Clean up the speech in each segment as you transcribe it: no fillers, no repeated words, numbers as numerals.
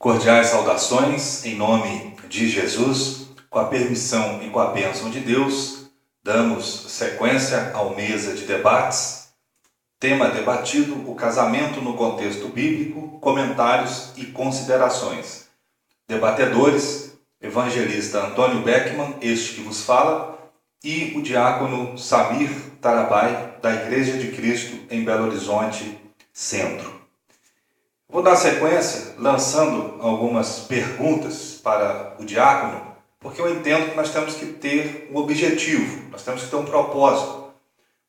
Cordiais saudações em nome de Jesus, com a permissão e com a bênção de Deus, damos sequência ao mesa de debates. Tema debatido: o casamento no contexto bíblico, comentários e considerações. Debatedores: evangelista Antônio Beckman, este que vos fala, e o diácono Samir Tarabai, da Igreja de Cristo em Belo Horizonte, Centro. Vou dar sequência lançando algumas perguntas para o diácono, porque eu entendo que nós temos que ter um objetivo, nós temos que ter um propósito,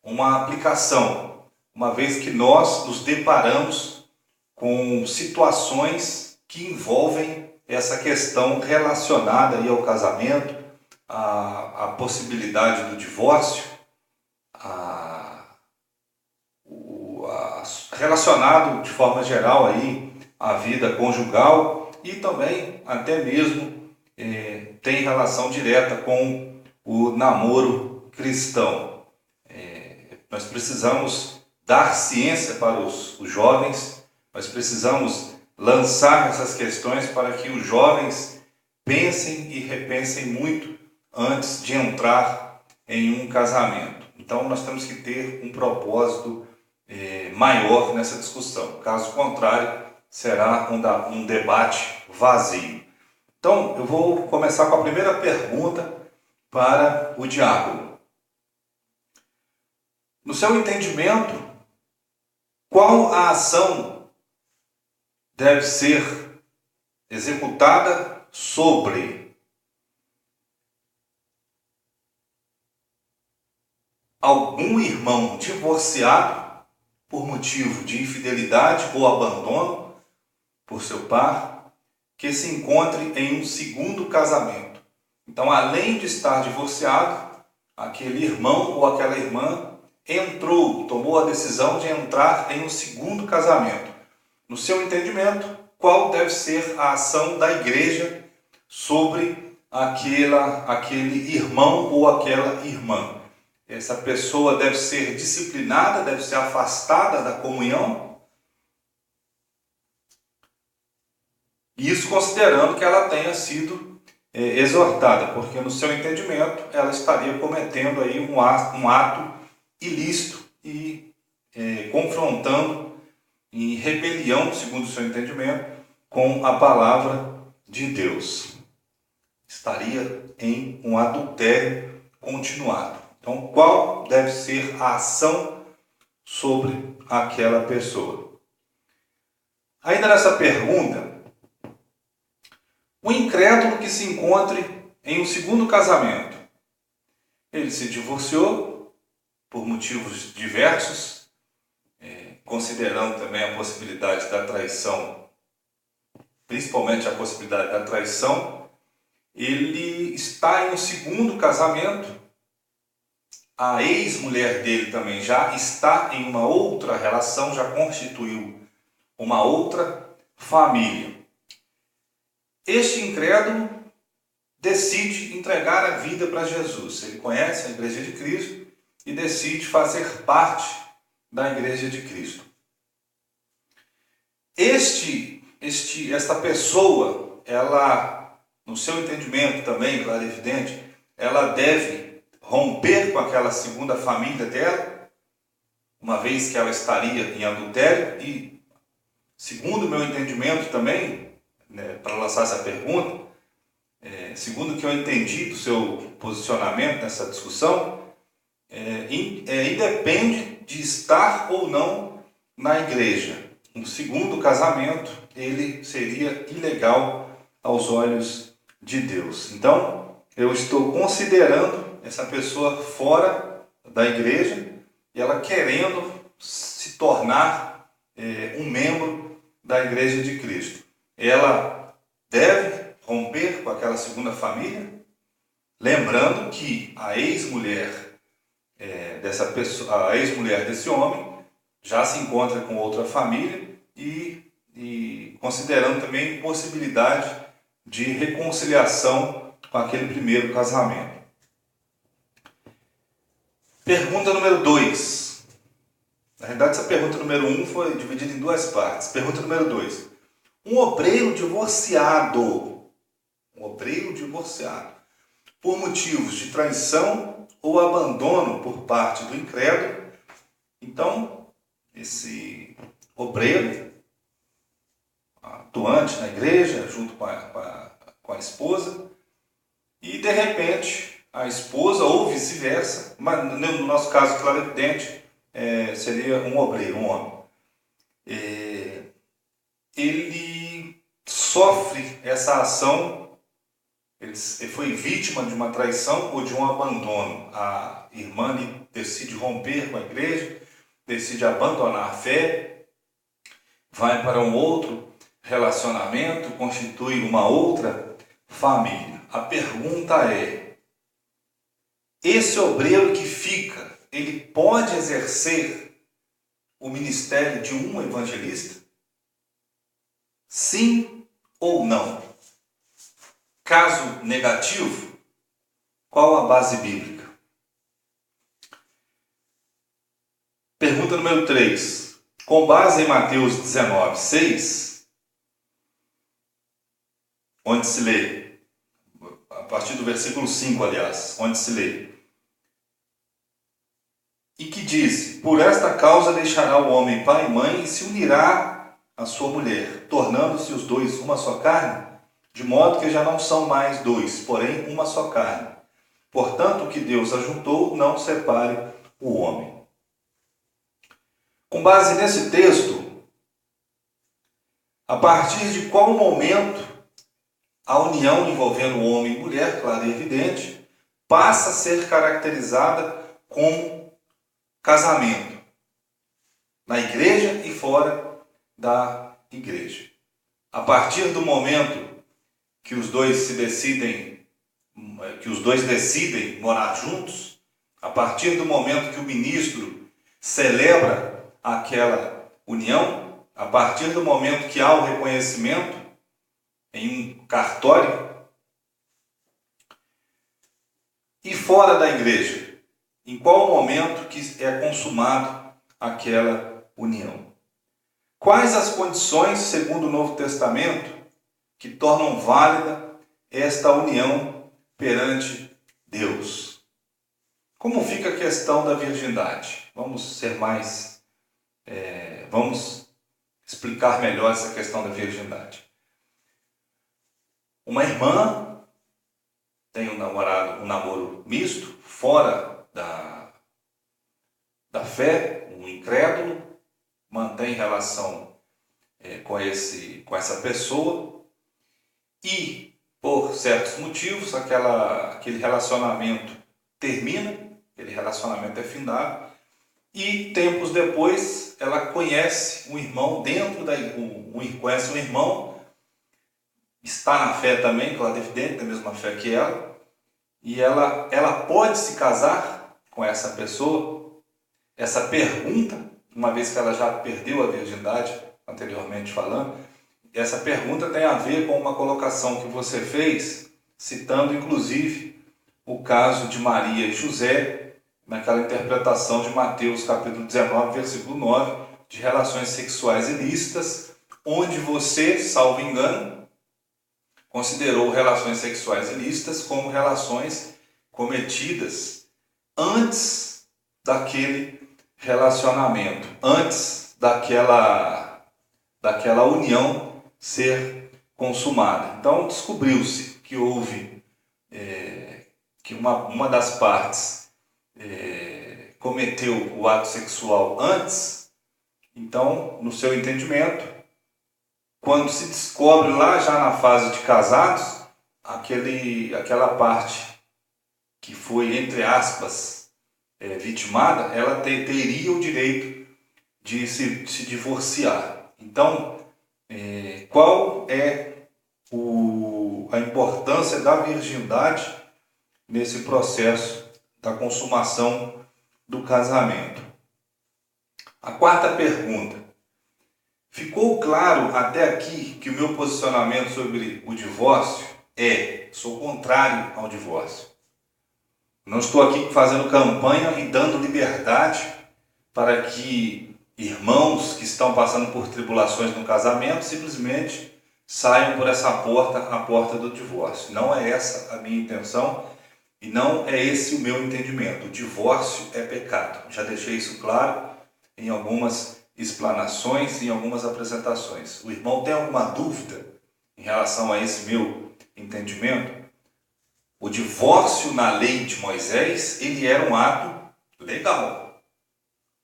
uma aplicação, uma vez que nós nos deparamos com situações que envolvem essa questão relacionada aí ao casamento, a possibilidade do divórcio, relacionado de forma geral aí à vida conjugal e também até mesmo tem relação direta com o namoro cristão. Nós precisamos dar ciência para os jovens, nós precisamos lançar essas questões para que os jovens pensem e repensem muito antes de entrar em um casamento. Então nós temos que ter um propósito maior nessa discussão. Caso contrário, será um debate vazio. Então, eu vou começar com a primeira pergunta para o diácono. No seu entendimento, qual a ação deve ser executada sobre algum irmão divorciado por motivo de infidelidade ou abandono por seu par, que se encontre em um segundo casamento? Então, além de estar divorciado, aquele irmão ou aquela irmã tomou a decisão de entrar em um segundo casamento. No seu entendimento, qual deve ser a ação da igreja sobre aquele irmão ou aquela irmã? Essa pessoa deve ser disciplinada, deve ser afastada da comunhão. Isso considerando que ela tenha sido exortada, porque no seu entendimento ela estaria cometendo aí um ato ilícito e confrontando em rebelião, segundo o seu entendimento, com a palavra de Deus. Estaria em um adultério continuado. Então, qual deve ser a ação sobre aquela pessoa? Ainda nessa pergunta, o incrédulo que se encontre em um segundo casamento, ele se divorciou por motivos diversos, considerando também a possibilidade da traição, principalmente a possibilidade da traição, ele está em um segundo casamento. A ex-mulher dele também já está em uma outra relação, já constituiu uma outra família. Este incrédulo decide entregar a vida para Jesus. Ele conhece a Igreja de Cristo e decide fazer parte da Igreja de Cristo. Esta pessoa, ela, no seu entendimento também, claro e evidente, ela deve romper com aquela segunda família dela, uma vez que ela estaria em adultério. E, segundo o meu entendimento também, para lançar essa pergunta, segundo o que eu entendi do seu posicionamento nessa discussão, independe de estar ou não na igreja. Um segundo casamento, ele seria ilegal aos olhos de Deus. Então, eu estou considerando essa pessoa fora da igreja e ela querendo se tornar um membro da Igreja de Cristo. Ela deve romper com aquela segunda família, lembrando que a ex-mulher desse homem já se encontra com outra família e considerando também possibilidade de reconciliação com aquele primeiro casamento. Pergunta número 2. Na verdade, essa pergunta número 1 foi dividida em duas partes. Pergunta número 2. Um obreiro divorciado, por motivos de traição ou abandono por parte do incrédulo. Então, esse obreiro, atuante na igreja, junto com a esposa, e de repente a esposa, ou vice-versa, mas no nosso caso, claro e evidente, seria um obreiro, um homem. Ele sofre essa ação, ele foi vítima de uma traição ou de um abandono. A irmã decide romper com a igreja, decide abandonar a fé, vai para um outro relacionamento, constitui uma outra família. A pergunta é: esse obreiro que fica, ele pode exercer o ministério de um evangelista? Sim ou não? Caso negativo, qual a base bíblica? Pergunta número 3. Com base em Mateus 19, 6, onde se lê, a partir do versículo 5, aliás, onde se lê: e que diz: por esta causa deixará o homem pai e mãe e se unirá à sua mulher, tornando-se os dois uma só carne, de modo que já não são mais dois, porém uma só carne. Portanto, o que Deus ajuntou, não separe o homem. Com base nesse texto, a partir de qual momento a união envolvendo o homem e mulher, claro e evidente, passa a ser caracterizada como casamento, na igreja e fora da igreja? A partir do momento que os dois decidem morar juntos, a partir do momento que o ministro celebra aquela união, a partir do momento que há o reconhecimento em um cartório, e fora da igreja, em qual momento que é consumado aquela união? Quais as condições, segundo o Novo Testamento, que tornam válida esta união perante Deus? Como fica a questão da virgindade? Vamos explicar melhor essa questão da virgindade. Uma irmã tem um namoro misto, fora da fé, um incrédulo, mantém relação com essa pessoa e, por certos motivos, aquele relacionamento termina, aquele relacionamento é findado, e tempos depois ela conhece um irmão conhece um irmão, está na fé também, claro, evidente, da mesma fé que ela, e ela pode se casar com essa pessoa? Essa pergunta, uma vez que ela já perdeu a virgindade, anteriormente falando, essa pergunta tem a ver com uma colocação que você fez, citando inclusive o caso de Maria e José, naquela interpretação de Mateus capítulo 19, versículo 9, de relações sexuais ilícitas, onde você, salvo engano, considerou relações sexuais ilícitas como relações cometidas antes daquele relacionamento, antes daquela união ser consumada. Então descobriu-se que houve que uma das partes cometeu o ato sexual antes. Então, no seu entendimento, quando se descobre lá já na fase de casados, aquela parte que foi, entre aspas, vitimada, ela teria o direito de se divorciar. Então, qual é a importância da virgindade nesse processo da consumação do casamento? A quarta pergunta: ficou claro até aqui que o meu posicionamento sobre o divórcio sou contrário ao divórcio. Não estou aqui fazendo campanha e dando liberdade para que irmãos que estão passando por tribulações no casamento simplesmente saiam por essa porta, a porta do divórcio. Não é essa a minha intenção e não é esse o meu entendimento. O divórcio é pecado. Já deixei isso claro em algumas explanações, em algumas apresentações. O irmão tem alguma dúvida em relação a esse meu entendimento? O divórcio na lei de Moisés, ele era um ato legal.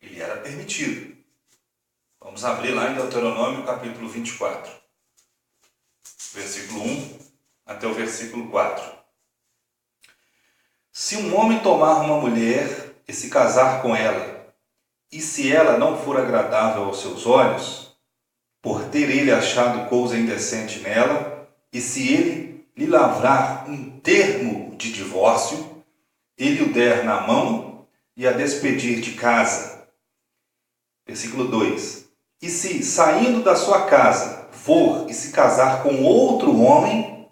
Ele era permitido. Vamos abrir lá em Deuteronômio capítulo 24, versículo 1 até o versículo 4. Se um homem tomar uma mulher e se casar com ela, e se ela não for agradável aos seus olhos, por ter ele achado coisa indecente nela, e se ele lhe lavrar um termo de divórcio, ele o der na mão e a despedir de casa. Versículo 2. E se, saindo da sua casa, for e se casar com outro homem,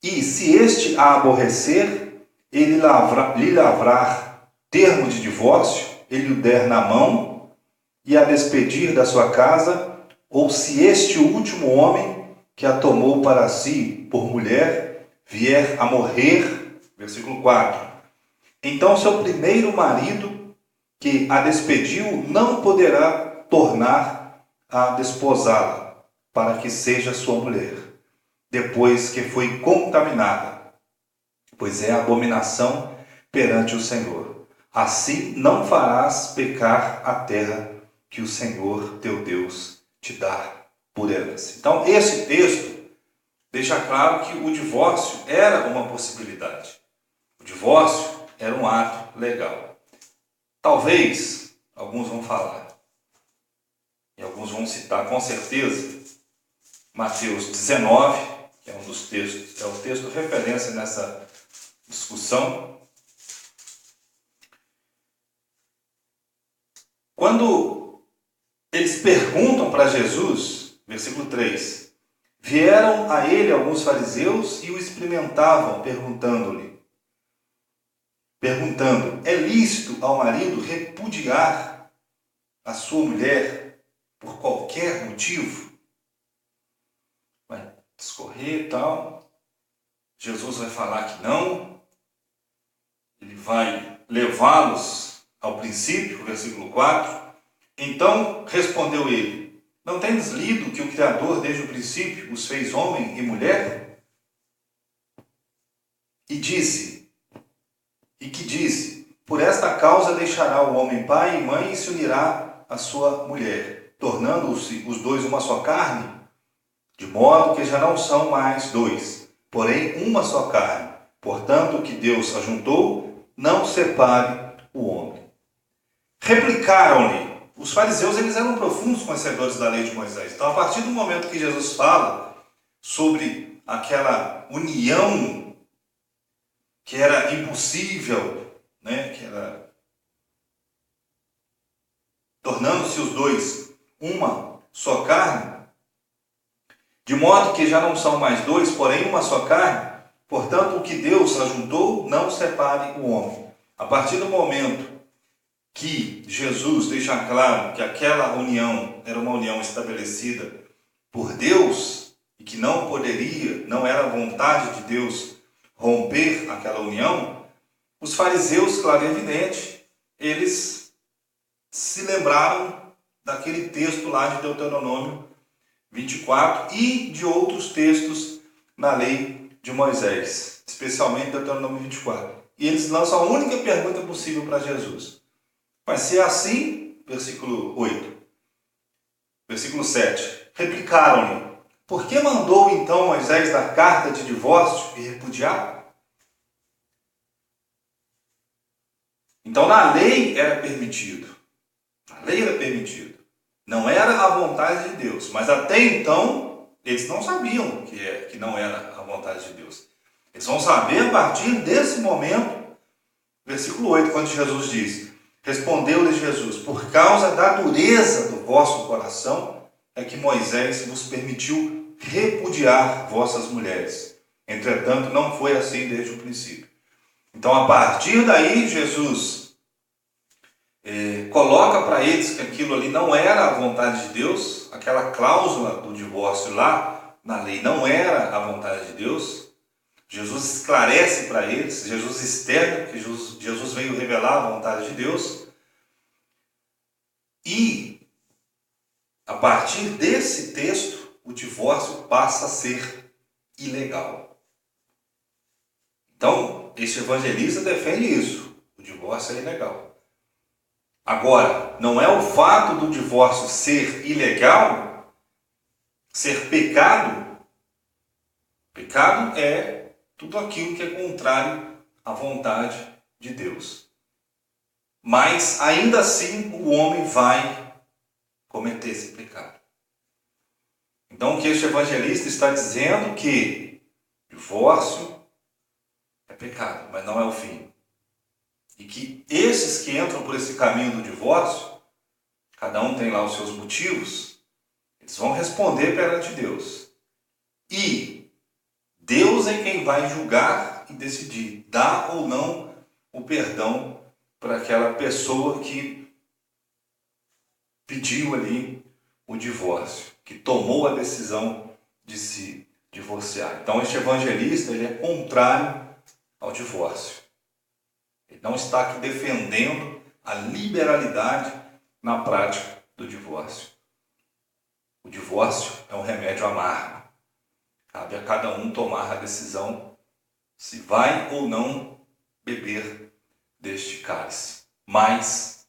e se este a aborrecer, ele lhe lavrar termo de divórcio, ele o der na mão e a despedir da sua casa, ou se este último homem que a tomou para si por mulher vier a morrer, versículo 4. Então seu primeiro marido que a despediu não poderá tornar a desposá-la para que seja sua mulher, depois que foi contaminada, pois é abominação perante o Senhor. Assim não farás pecar a terra que o Senhor teu Deus te dá por herança. Então esse texto deixa claro que o divórcio era uma possibilidade. O divórcio era um ato legal. Talvez alguns vão falar, e alguns vão citar com certeza, Mateus 19, que é um dos textos, é o texto referência nessa discussão. Quando eles perguntam para Jesus, versículo 3, vieram a ele alguns fariseus e o experimentavam, perguntando, é lícito ao marido repudiar a sua mulher por qualquer motivo? Vai discorrer e tal. Jesus vai falar que não. Ele vai levá-los ao princípio, versículo 4. Então respondeu ele, não tendes lido que o Criador desde o princípio os fez homem e mulher? E que disse, por esta causa deixará o homem pai e mãe e se unirá à sua mulher, tornando-se os dois uma só carne, de modo que já não são mais dois, porém uma só carne. Portanto, o que Deus ajuntou, não separe o homem. Replicaram-lhe. Os fariseus, eles eram profundos conhecedores da lei de Moisés. Então, a partir do momento que Jesus fala sobre aquela união que era impossível, que era tornando-se os dois uma só carne, de modo que já não são mais dois, porém uma só carne, portanto, o que Deus ajuntou, não separe o homem. A partir do momento que Jesus deixa claro que aquela união era uma união estabelecida por Deus e que não era a vontade de Deus romper aquela união, os fariseus, claro e evidente, eles se lembraram daquele texto lá de Deuteronômio 24 e de outros textos na lei de Moisés, especialmente Deuteronômio 24. E eles lançam a única pergunta possível para Jesus. Mas se é assim, versículo 8, versículo 7, replicaram-lhe, por que mandou então Moisés dar carta de divórcio e repudiar? Então na lei era permitido. Na lei era permitido. Não era a vontade de Deus. Mas até então, eles não sabiam que não era a vontade de Deus. Eles vão saber a partir desse momento, versículo 8, quando Jesus diz, respondeu-lhes Jesus, por causa da dureza do vosso coração, é que Moisés vos permitiu repudiar vossas mulheres. Entretanto, não foi assim desde o princípio. Então, a partir daí, Jesus coloca para eles que aquilo ali não era a vontade de Deus, aquela cláusula do divórcio lá na lei não era a vontade de Deus. Jesus esclarece para eles, Jesus externa, que Jesus veio revelar a vontade de Deus. E a partir desse texto, o divórcio passa a ser ilegal. Então, este evangelista defende isso, o divórcio é ilegal. Agora, não é o fato do divórcio ser ilegal, ser pecado. Pecado é tudo aquilo que é contrário à vontade de Deus. Mas, ainda assim, o homem vai cometer esse pecado. Então, o que este evangelista está dizendo que divórcio é pecado, mas não é o fim. E que esses que entram por esse caminho do divórcio, cada um tem lá os seus motivos, eles vão responder perante Deus. E Deus é quem vai julgar e decidir, dar ou não o perdão para aquela pessoa que pediu ali o divórcio, que tomou a decisão de se divorciar. Então este evangelista ele é contrário ao divórcio. Ele não está aqui defendendo a liberalidade na prática do divórcio. O divórcio é um remédio amargo. Cabe a cada um tomar a decisão se vai ou não beber deste cálice. Mas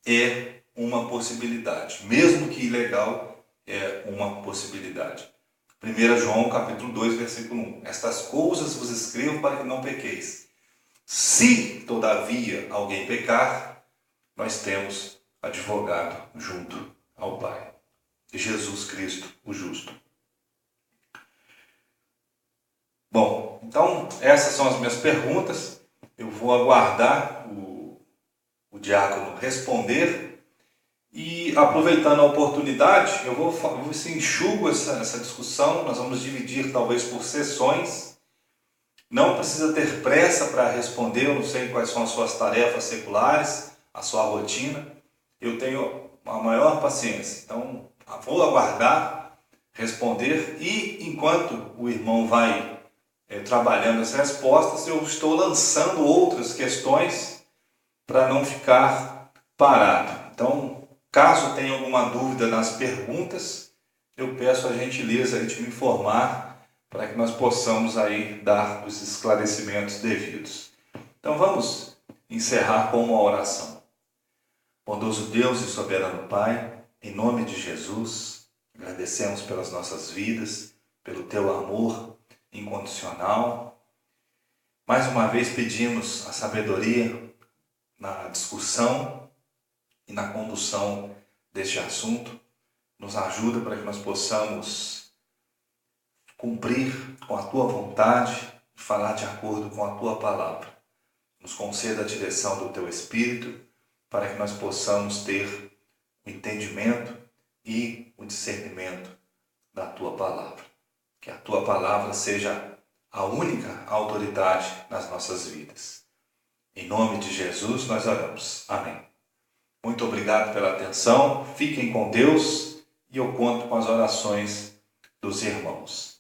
é uma possibilidade. Mesmo que ilegal, é uma possibilidade. 1 João capítulo 2, versículo 1. Estas coisas vos escrevo para que não pequeis. Se, todavia, alguém pecar, nós temos advogado junto ao Pai, Jesus Cristo, o justo. Bom, então essas são as minhas perguntas. Eu vou aguardar o diácono responder e, aproveitando a oportunidade, eu vou ver se enxugo essa discussão. Nós vamos dividir talvez por sessões. Não precisa ter pressa para responder, eu não sei quais são as suas tarefas seculares, a sua rotina. Eu tenho a maior paciência, então vou aguardar, responder e enquanto o irmão vai trabalhando as respostas, eu estou lançando outras questões para não ficar parado. Então, caso tenha alguma dúvida nas perguntas, eu peço a gentileza de me informar para que nós possamos aí dar os esclarecimentos devidos. Então vamos encerrar com uma oração. Bondoso Deus e soberano Pai, em nome de Jesus, agradecemos pelas nossas vidas, pelo Teu amor incondicional. Mais uma vez pedimos a sabedoria na discussão e na condução deste assunto. Nos ajuda para que nós possamos cumprir com a Tua vontade e falar de acordo com a Tua palavra. Nos conceda a direção do Teu Espírito para que nós possamos ter o entendimento e o discernimento da Tua palavra. Que a Tua palavra seja a única autoridade nas nossas vidas. Em nome de Jesus nós oramos. Amém. Muito obrigado pela atenção. Fiquem com Deus e eu conto com as orações dos irmãos.